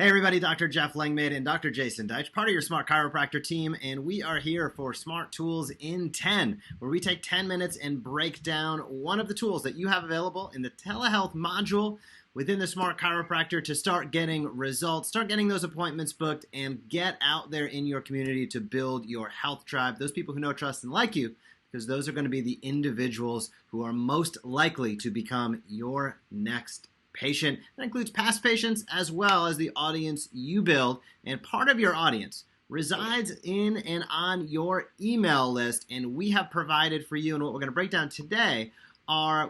Hey everybody, Dr. Jeff Langmaid and Dr. Jason Deitch, part of your Smart Chiropractor team, and we are here for Smart Tools in 10, where we take 10 minutes and break down one of the tools that you have available in the Telehealth module within the Smart Chiropractor to start getting results, start getting those appointments booked, and get out there in your community to build your health tribe, those people who know, trust, and like you, because those are going to be the individuals who are most likely to become your next patient. That includes past patients as well as the audience you build. And part of your audience resides in and on your email list. And we have provided for you, and what we're going to break down today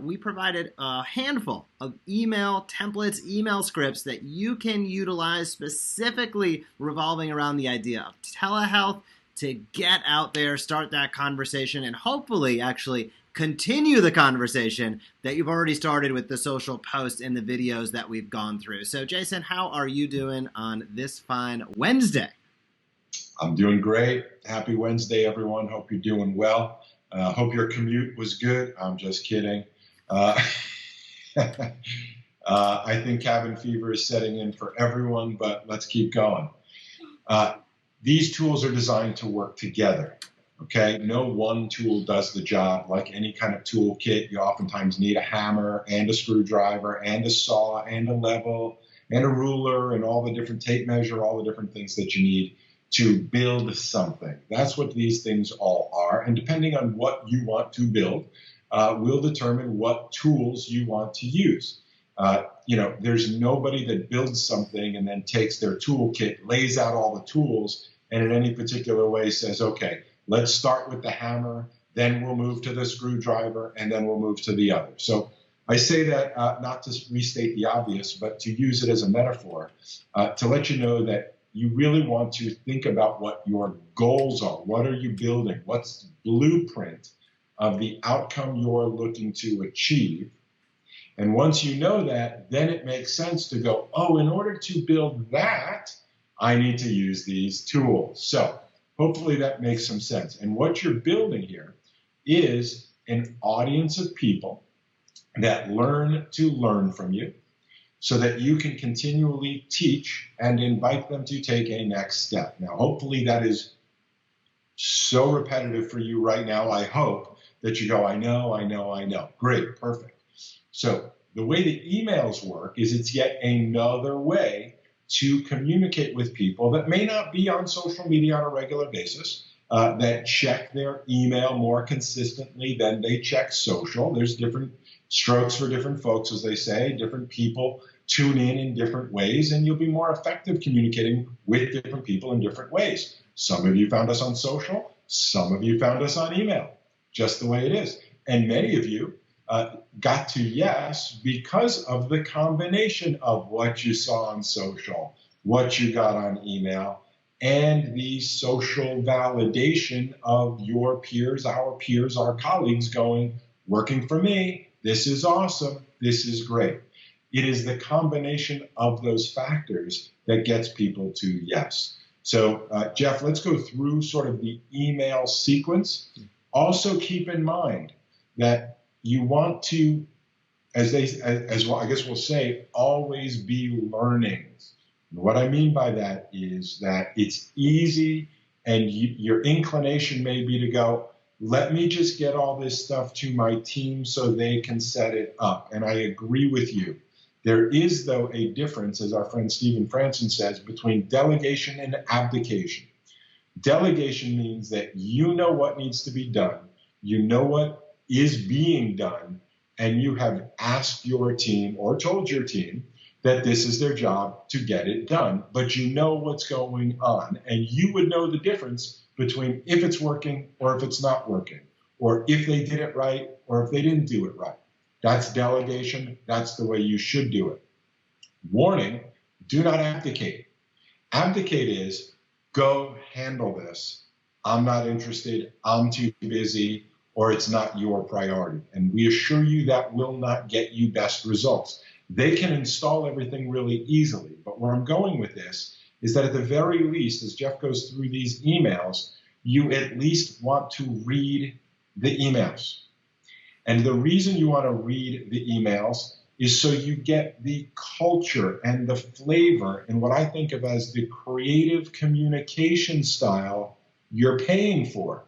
we provided a handful of email templates, email scripts that you can utilize specifically revolving around the idea of telehealth to get out there, start that conversation, and hopefully actually continue the conversation that you've already started with the social posts and the videos that we've gone through. So, Jason, how are you doing on this fine Wednesday? I'm doing great. Happy Wednesday, everyone. Hope you're doing well. Hope your commute was good. I'm just kidding. I think cabin fever is setting in for everyone, but let's keep going. These tools are designed to work together. Okay, no one tool does the job. Like any kind of toolkit, you oftentimes need a hammer and a screwdriver and a saw and a level and a ruler and all the different tape measure, all the different things that you need to build something. That's what these things all are. And depending on what you want to build, will determine what tools you want to use. There's nobody that builds something and then takes their toolkit, lays out all the tools, and in any particular way says, okay, let's start with the hammer, then we'll move to the screwdriver, and then we'll move to the other. So I say that not to restate the obvious, but to use it as a metaphor, to let you know that you really want to think about what your goals are. What are you building? What's the blueprint of the outcome you're looking to achieve? And once you know that, then it makes sense to go, oh, in order to build that, I need to use these tools. So hopefully that makes some sense. And what you're building here is an audience of people that learn to learn from you so that you can continually teach and invite them to take a next step. Now, hopefully that is so repetitive for you right now. I hope that you go, I know. Great, perfect. So the way the emails work is it's yet another way to communicate with people that may not be on social media on a regular basis, that check their email more consistently than they check social. There's different strokes for different folks, as they say. Different people tune in different ways, and you'll be more effective communicating with different people in different ways. Some of you found us on social. Some of you found us on email, just the way it is. And many of you got to yes because of the combination of what you saw on social, what you got on email, and the social validation of your peers, our colleagues going, working for me, this is awesome, this is great. It is the combination of those factors that gets people to yes. So, Jeff, let's go through sort of the email sequence. Also keep in mind that you want to, as well, I guess we'll say, always be learning. And what I mean by that is that it's easy and your inclination may be to go, let me just get all this stuff to my team so they can set it up. And I agree with you. There is, though, a difference, as our friend Stephen Franson says, between delegation and abdication. Delegation means that you know what needs to be done, you know what is being done, and you have asked your team or told your team that this is their job to get it done, but you know what's going on, and you would know the difference between if it's working or if it's not working, or if they did it right or if they didn't do it right. That's delegation. That's the way you should do it. Warning, do not abdicate. Abdicate is, go handle this. I'm not interested. I'm too busy, or it's not your priority. And we assure you that will not get you best results. They can install everything really easily. But where I'm going with this is that at the very least, as Jeff goes through these emails, you at least want to read the emails. And the reason you want to read the emails is so you get the culture and the flavor and what I think of as the creative communication style you're paying for.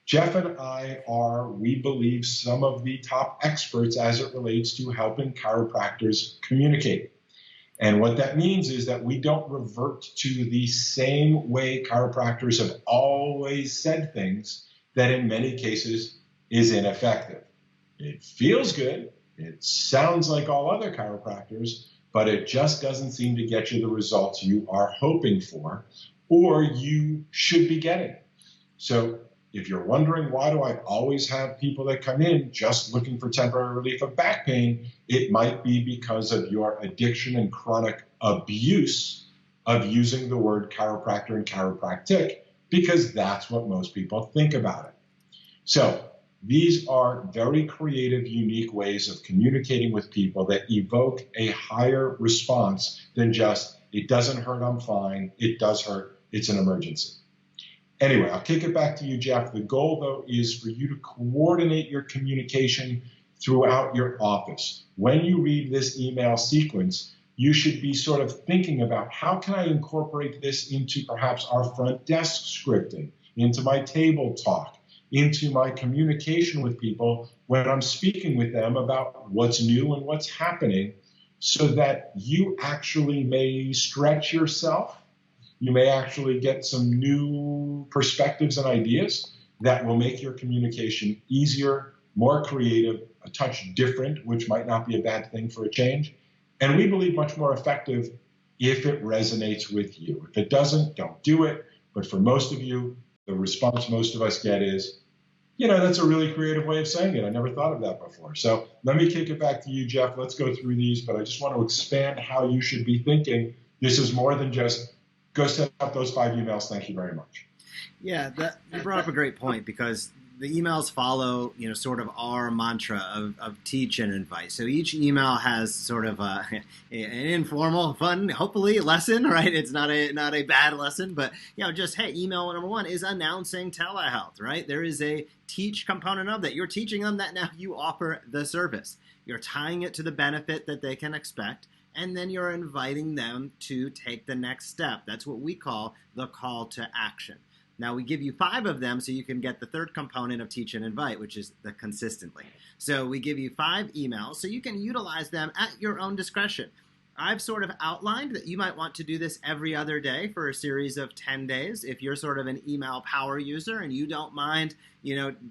Jeff and I are, we believe, some of the top experts as it relates to helping chiropractors communicate. And what that means is that we don't revert to the same way chiropractors have always said things that in many cases is ineffective. It feels good. It sounds like all other chiropractors, but it just doesn't seem to get you the results you are hoping for or you should be getting. So if you're wondering, why do I always have people that come in just looking for temporary relief of back pain? It might be because of your addiction and chronic abuse of using the word chiropractor and chiropractic, because that's what most people think about it. So these are very creative, unique ways of communicating with people that evoke a higher response than just, it doesn't hurt, I'm fine, it does hurt, it's an emergency. Anyway, I'll kick it back to you, Jeff. The goal, though, is for you to coordinate your communication throughout your office. When you read this email sequence, you should be sort of thinking about, how can I incorporate this into perhaps our front desk scripting, into my table talk, into my communication with people when I'm speaking with them about what's new and what's happening, so that you actually may stretch yourself. You may actually get some new perspectives and ideas that will make your communication easier, more creative, a touch different, which might not be a bad thing for a change. And we believe much more effective if it resonates with you. If it doesn't, don't do it. But for most of you, the response most of us get is, that's a really creative way of saying it. I never thought of that before. So let me kick it back to you, Jeff. Let's go through these, but I just want to expand how you should be thinking. This is more than just go set up those 5 emails. Thank you very much. Yeah, you brought up a great point, because the emails follow, sort of our mantra of teach and invite. So each email has sort of an informal, fun, hopefully lesson, right? It's not a bad lesson, but just, hey, email number 1 is announcing telehealth, right? There is a teach component of that. You're teaching them that now you offer the service. You're tying it to the benefit that they can expect, and then you're inviting them to take the next step. That's what we call the call to action. Now, we give you 5 of them so you can get the third component of teach and invite, which is the consistently. So we give you 5 emails so you can utilize them at your own discretion. I've sort of outlined that you might want to do this every other day for a series of 10 days. If you're sort of an email power user and you don't mind,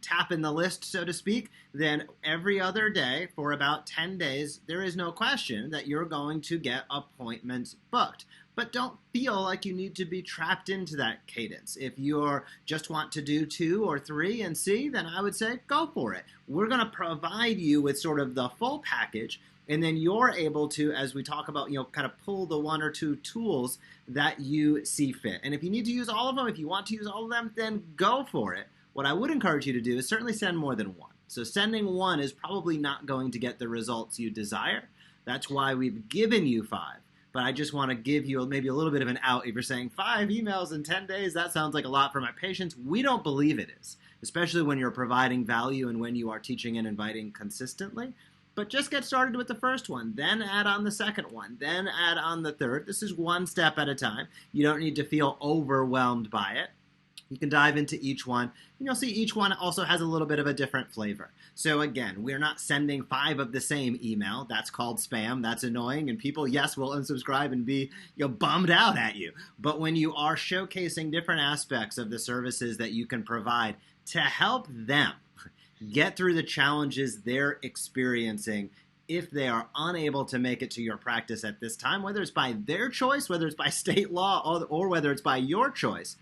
tapping the list, so to speak, then every other day for about 10 days, there is no question that you're going to get appointments booked. But don't feel like you need to be trapped into that cadence. If you just want to do 2 or 3 and see, then I would say go for it. We're going to provide you with sort of the full package, and then you're able to, as we talk about, kind of pull the 1 or 2 tools that you see fit. And if you need to use all of them, if you want to use all of them, then go for it. What I would encourage you to do is certainly send more than 1. So sending 1 is probably not going to get the results you desire. That's why we've given you 5. But I just want to give you maybe a little bit of an out. If you're saying 5 emails in 10 days, that sounds like a lot for my patients. We don't believe it is, especially when you're providing value and when you are teaching and inviting consistently. But just get started with the first one, then add on the second one, then add on the third. This is one step at a time. You don't need to feel overwhelmed by it. You can dive into each one, and you'll see each one also has a little bit of a different flavor. So again, we're not sending 5 of the same email. That's called spam. That's annoying, and people, yes, will unsubscribe and be bummed out at you. But when you are showcasing different aspects of the services that you can provide to help them get through the challenges they're experiencing if they are unable to make it to your practice at this time, whether it's by their choice, whether it's by state law, or whether it's by your choice,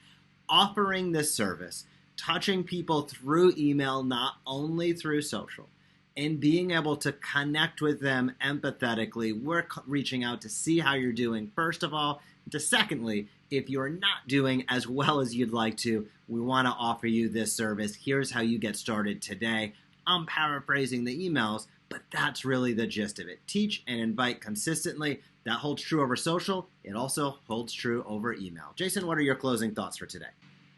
offering this service, touching people through email, not only through social, and being able to connect with them empathetically. We're reaching out to see how you're doing, first of all. To secondly, if you're not doing as well as you'd like to, we want to offer you this service. Here's how you get started today. I'm paraphrasing the emails, but that's really the gist of it. Teach and invite consistently. That holds true over social. It also holds true over email. Jason, what are your closing thoughts for today?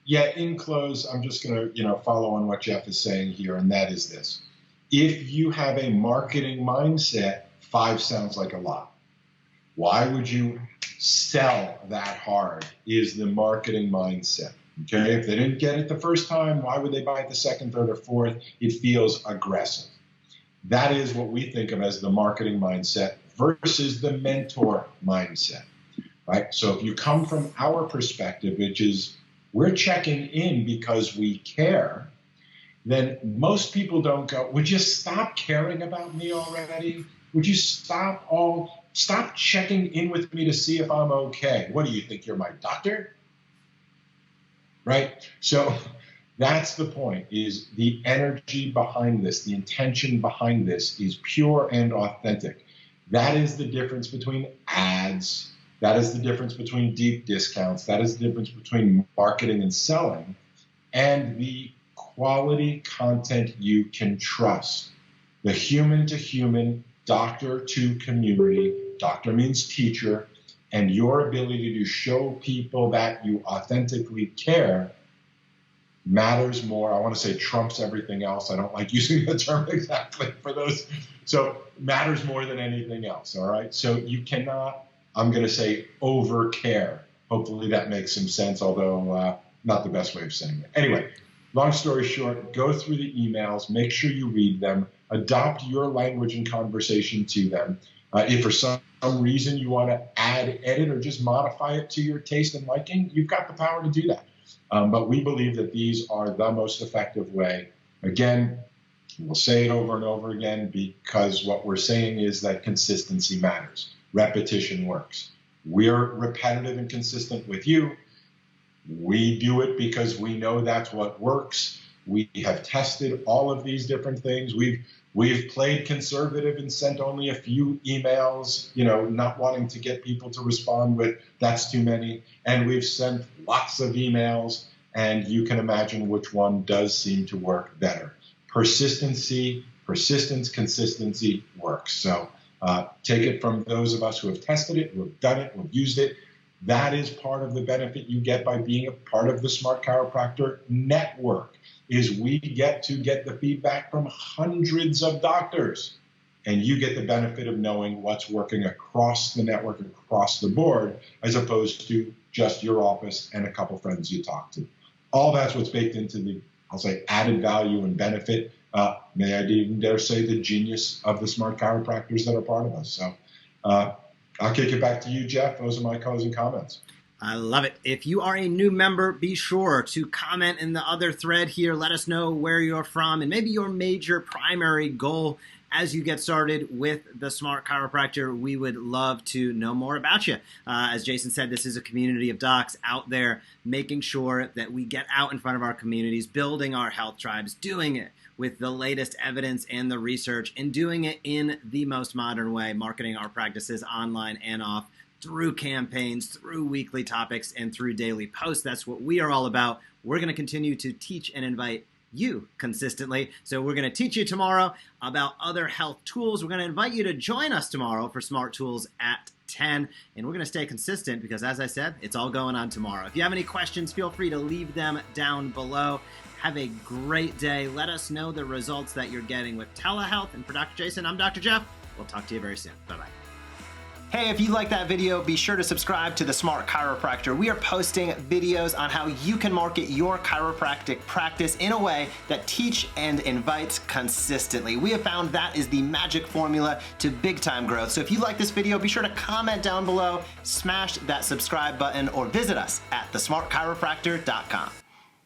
Yeah, in close, I'm just going to follow on what Jeff is saying here, and that is this. If you have a marketing mindset, 5 sounds like a lot. Why would you sell that hard is the marketing mindset. Okay, if they didn't get it the first time, why would they buy it the second, third, or fourth? It feels aggressive. That is what we think of as the marketing mindset versus the mentor mindset, right? So if you come from our perspective, which is we're checking in because we care, then most people don't go, would you stop caring about me already? Would you stop checking in with me to see if I'm okay? What do you think, you're my doctor? Right? So that's the point, is the energy behind this, the intention behind this is pure and authentic. That is the difference between ads. That is the difference between deep discounts. That is the difference between marketing and selling, and the quality content you can trust. The human to human, doctor to community, doctor means teacher, and your ability to show people that you authentically care matters more. I want to say trumps everything else. I don't like using the term exactly for those. So matters more than anything else, all right? So you cannot, I'm going to say, over care. Hopefully that makes some sense, although not the best way of saying it. Anyway, long story short, go through the emails, make sure you read them, adopt your language and conversation to them. If for some reason you want to add, edit, or just modify it to your taste and liking, you've got the power to do that. But we believe that these are the most effective way. Again, we'll say it over and over again because what we're saying is that consistency matters. Repetition works. We're repetitive and consistent with you. We do it because we know that's what works. We have tested all of these different things. We've played conservative and sent only a few emails, not wanting to get people to respond with, that's too many. And we've sent lots of emails, and you can imagine which one does seem to work better. Persistence, consistency works. So take it from those of us who have tested it, who have done it, who have used it. That is part of the benefit you get by being a part of the Smart Chiropractor network, is we get to get the feedback from hundreds of doctors, and you get the benefit of knowing what's working across the network, across the board, as opposed to just your office and a couple friends you talk to. All that's what's baked into the, I'll say, added value and benefit. May I even dare say the genius of the Smart Chiropractors that are part of us. So I'll kick it back to you, Jeff. Those are my closing comments. I love it. If you are a new member, be sure to comment in the other thread here. Let us know where you're from and maybe your major primary goal as you get started with the Smart Chiropractor. We would love to know more about you. As Jason said, this is a community of docs out there making sure that we get out in front of our communities, building our health tribes, doing it with the latest evidence and the research, and doing it in the most modern way, marketing our practices online and off, through campaigns, through weekly topics, and through daily posts. That's what we are all about. We're going to continue to teach and invite you consistently. So we're going to teach you tomorrow about other health tools. We're going to invite you to join us tomorrow for Smart Tools at 10. And we're going to stay consistent because, as I said, it's all going on tomorrow. If you have any questions, feel free to leave them down below. Have a great day. Let us know the results that you're getting with telehealth. And for Dr. Jason, I'm Dr. Jeff. We'll talk to you very soon. Bye-bye. Hey, if you like that video, be sure to subscribe to the Smart Chiropractor. We are posting videos on how you can market your chiropractic practice in a way that teach and invites consistently. We have found that is the magic formula to big time growth. So if you like this video, be sure to comment down below, smash that subscribe button, or visit us at thesmartchiropractor.com.